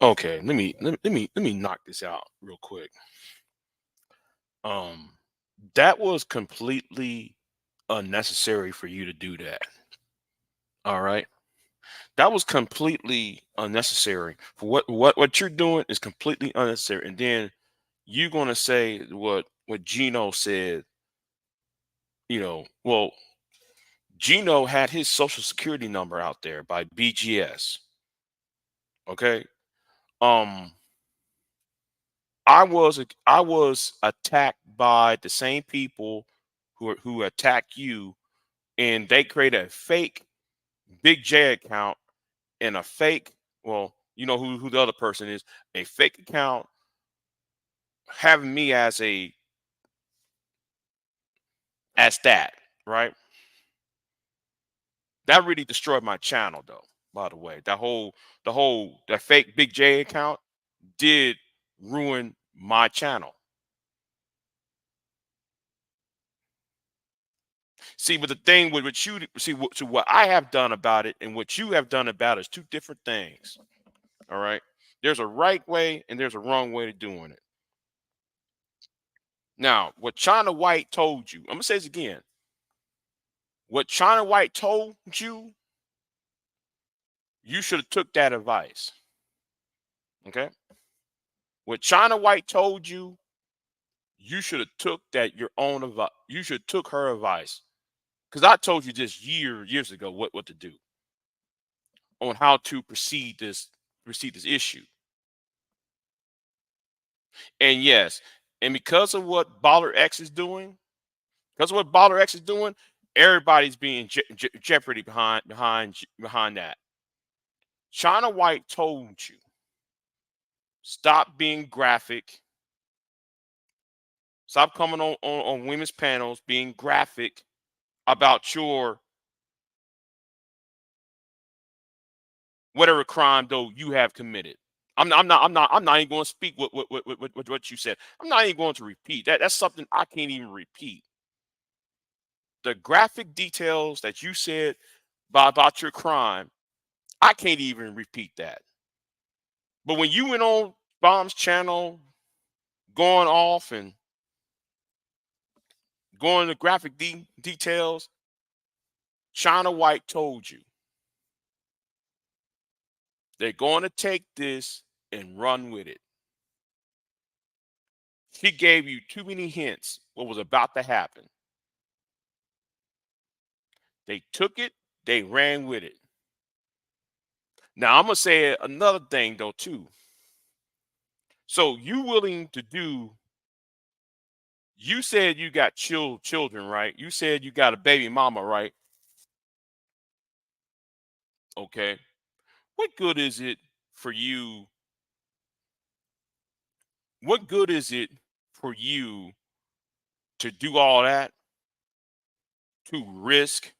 Okay, let me knock this out real quick. Um, that was completely unnecessary for you to do that. All right, that was completely unnecessary. For what you're doing is completely unnecessary. And then you're gonna say what Gino said. Well, Gino had his social security number out there by BGS. Okay. Um, I was attacked by the same people who attacked you, and they created a fake Big J account and a fake. Well, you know who the other person is. A fake account having me as that, right? That really destroyed my channel, though. By the way, that fake Big J account did ruin my channel. See, but the thing with what you see, what I have done about it and what you have done about it is two different things. All right. There's a right way and there's a wrong way to doing it. Now, what China White told you, I'm gonna say this again. What China White told you, you should have took that advice. Okay. What China White told you, you should have took that your own advice. You should took her advice. Because I told you just years ago what to do on how to proceed this issue. And yes, and because of what Baller X is doing, everybody's being jeopardy behind that. China White told you stop being graphic, stop coming on women's panels being graphic about your whatever crime though you have committed. I'm not even going to speak what you said. I'm not even going to repeat that. That's something I can't even repeat. The graphic details that you said about your crime, I can't even repeat that. But when you went on Bomb's channel, going off and going to graphic details, China White told you they're going to take this and run with it. She gave you too many hints what was about to happen. They took it, they ran with it. Now I'm gonna say another thing though too. So you willing to do? You said you got children, right? You said you got a baby mama, right? Okay. What good is it for you? What good is it for you to do all that to risk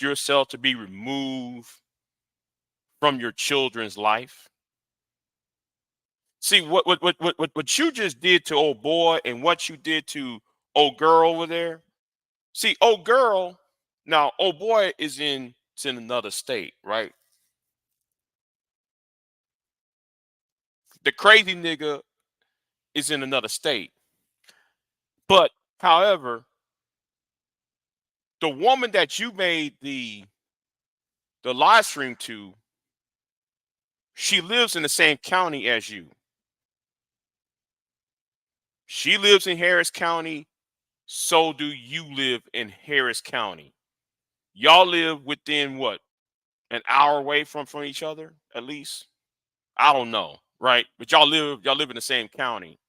yourself to be removed from your children's life? See what you just did to old boy and what you did to old girl over there. See, old girl, now old boy is in another state, right? The crazy nigga is in another state. But however, the woman that you made the live stream to, she lives in the same county as you. She lives in Harris County, so do you live in Harris County. Y'all live within what? An hour away from each other at least? I don't know, right? But y'all live in the same county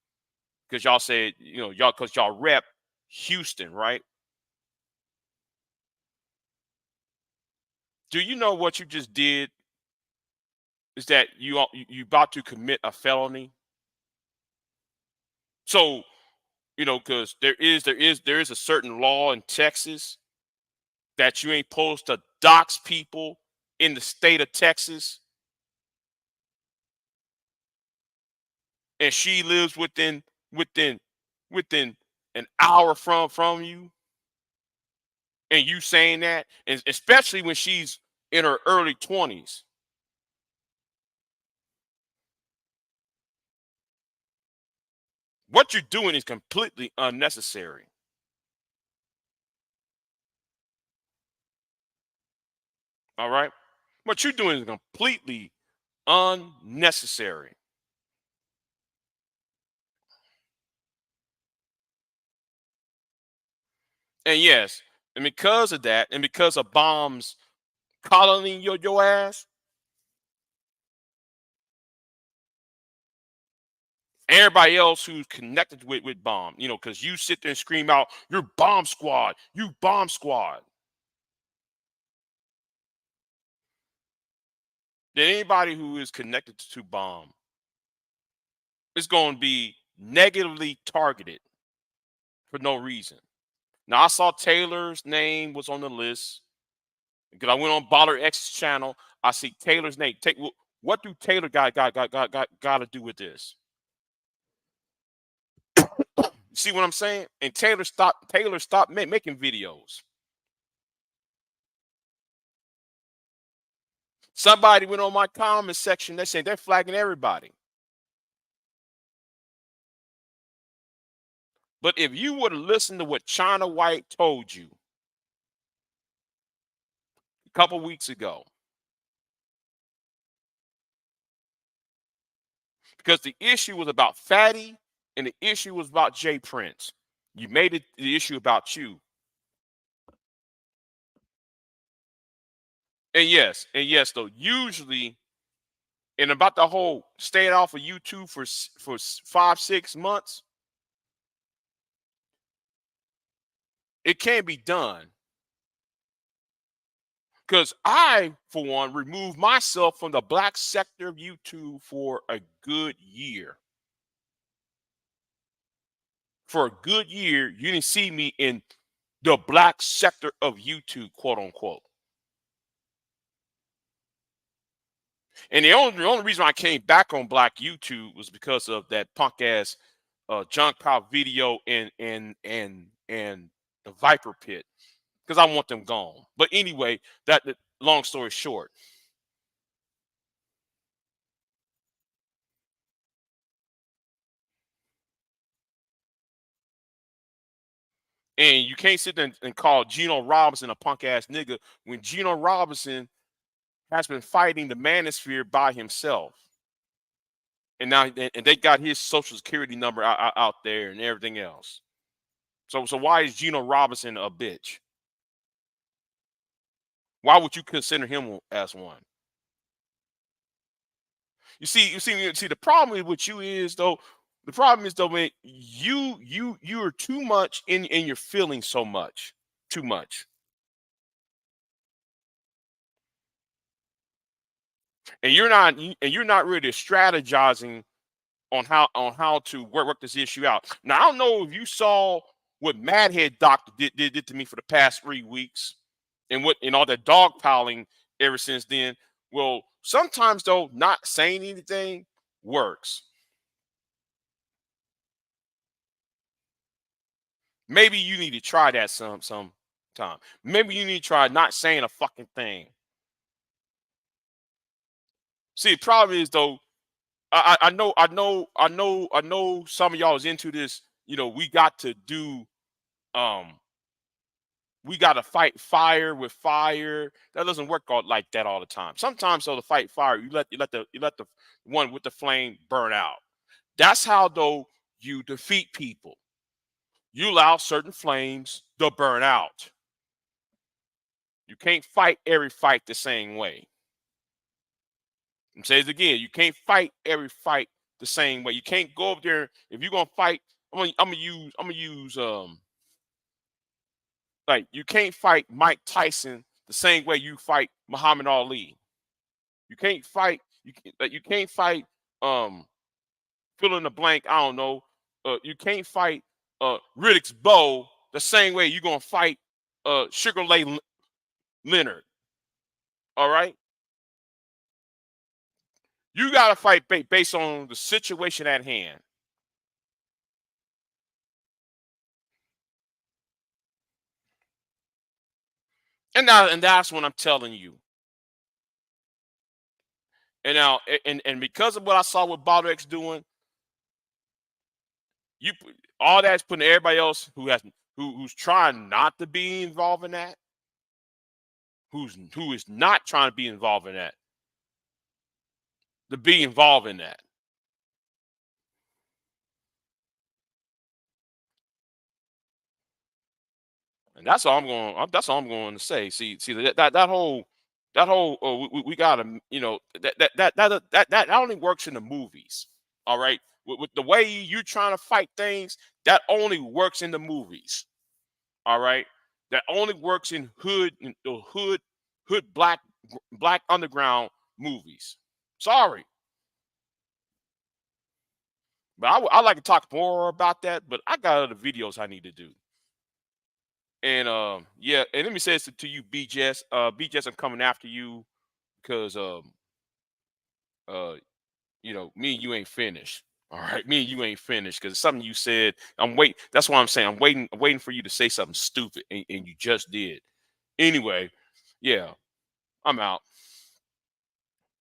because y'all said, y'all because y'all rep Houston, right? Do you know what you just did is that you about to commit a felony? So, because there is a certain law in Texas that you ain't supposed to dox people in the state of Texas, and she lives within within an hour from you, and you saying that, and especially when she's in her early 20s. What you're doing is completely unnecessary. All right. What you're doing is completely unnecessary. And yes, and because of that, and because of bombs collaring your ass, everybody else who's connected with bomb, because you sit there and scream out, "You're bomb squad, you bomb squad." Then anybody who is connected to bomb is going to be negatively targeted for no reason. Now I saw Taylor's name was on the list because I went on Baller X's channel. I see Taylor's name. What do Taylor got to do with this? You see what I'm saying? And Taylor stopped making videos. Somebody went on my comment section. They saying they're flagging everybody. But if you would have listened to what China White told you a couple weeks ago, because the issue was about Fatty and the issue was about Jay Prince. You made it the issue about you. And yes, though, usually, and about the whole staying off of YouTube for 5 6 months, it can be done. Because I, for one, removed myself from the black sector of YouTube for a good year. For a good year, you didn't see me in the black sector of YouTube, quote unquote. And the only reason I came back on black YouTube was because of that punk ass junk pile video and the Viper Pit, because I want them gone. But anyway, that long story short, and you can't sit there and call Gino Robinson a punk ass nigga when Gino Robinson has been fighting the manosphere by himself. And now and they got his social security number out there and everything else. So why is Gino Robinson a bitch? Why would you consider him as one? You see. The problem with you is though. The problem is though, man. You are too much in your feelings so much, too much, and you're not really strategizing on how to work this issue out. Now I don't know if you saw what Madhead Doctor did to me for the past 3 weeks, and all that dog piling ever since then. Well, sometimes though, not saying anything works. Maybe you need to try that time. Maybe you need to try not saying a fucking thing. See, the problem is though, I know some of y'all is into this. We got to do um we got to fight fire with fire. That doesn't work like that all the time. Sometimes, though, to fight fire, you let the one with the flame burn out. That's how though you defeat people. You allow certain flames to burn out. You can't fight every fight the same way. I'm saying it again. You can't fight every fight the same way. You can't go up there if you're gonna fight. I'm gonna use like you can't fight Mike Tyson the same way you fight Muhammad Ali. You can't fight. You can't fight. Um, fill in the blank. I don't know. You can't fight Riddick's bow the same way you're gonna fight Sugar Leonard. All right. You gotta fight based on the situation at hand. And that's what I'm telling you. And now, and because of what I saw with Baldex doing, all that's putting everybody else who's trying not to be involved in that, who is not trying to be involved in that, to be involved in that. And that's all I'm going. That's all I'm going to say. See that whole we got to, that only works in the movies. All right, with the way you're trying to fight things, that only works in the movies. All right, that only works in hood black underground movies. Sorry, but I like to talk more about that. But I got other videos I need to do. And yeah, and let me say this to you, BJS. BJS, I'm coming after you because uh me and you ain't finished. All right, me and you ain't finished because something you said. I'm waiting. That's why I'm saying I'm waiting for you to say something stupid, and you just did. Anyway, yeah, I'm out.